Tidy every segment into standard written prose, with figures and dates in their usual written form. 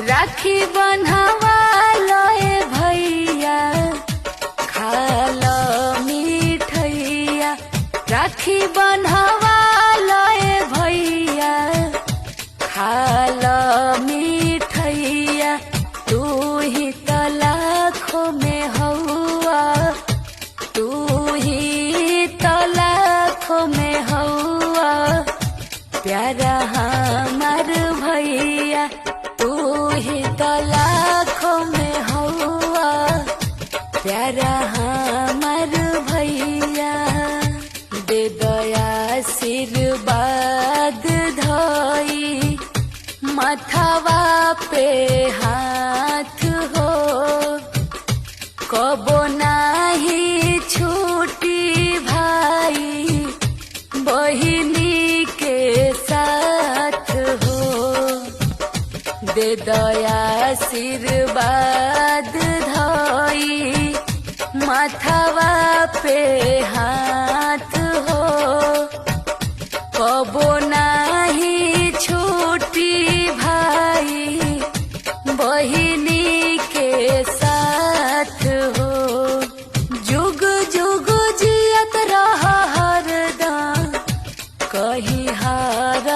राखी बन्हवा लए भैया खाल मिठैया राखी बन्हवा लए भैया खाल मिठैया तू ही त लाखों में हौआ तू ही त लाखों में हौआ प्यारा हमार भैया तू ही त लाखों में हौआ प्यारा हमार भैया दे दया आशीर्वाद धई मथवा पे हाथ हो कबो नाही छूटी भाई बहिनी के साथ हो दे दया आशीर्वाद धई मथवा पे हाथ हो कबो नाही छूटी भाई बहिनी के साथ हो जुग जुग जियत रह हरदम कहीं हार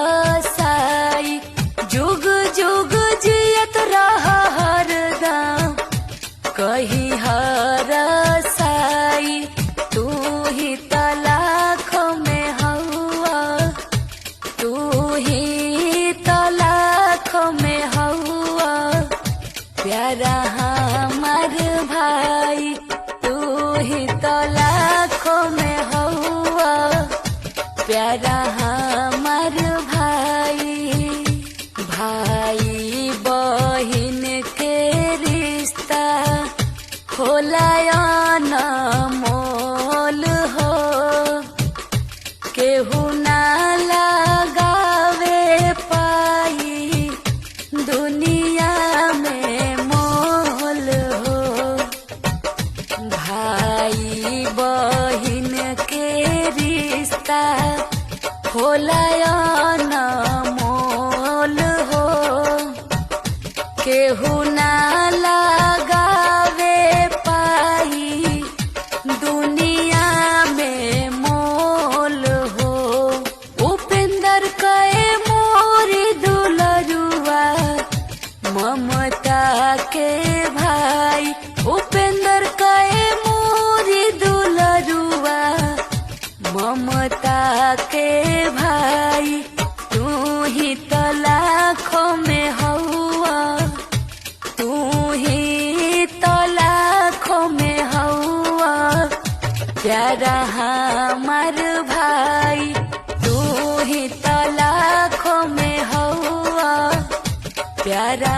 साई जुग जुग जियत रह हरदम कहीं हार साई तू ही त लाखों में हौआ तू ही त लाखों में हौआ प्यारा हमार भाई तू ही त लाखों में हौआ प्यारा हमार भाई भाई बहिन के रिश्ता होला अनमोल हो केहू ना लगावे पाई दुनिया में मोल हो भाई बहिन के रिश्ता होला अनमोल हो केहू ना लगावे पाई दुनिया में मोल हो उपेंद्र कए मोरी दुलरुआ ममता के भाई उपेंद्र कए मोरी दुलरुआ ममता के भाई तू ही त लाखों में हौआ तू ही त लाखों में हौआ प्यारा हमार भाई तू ही त लाखों में हौआ प्यारा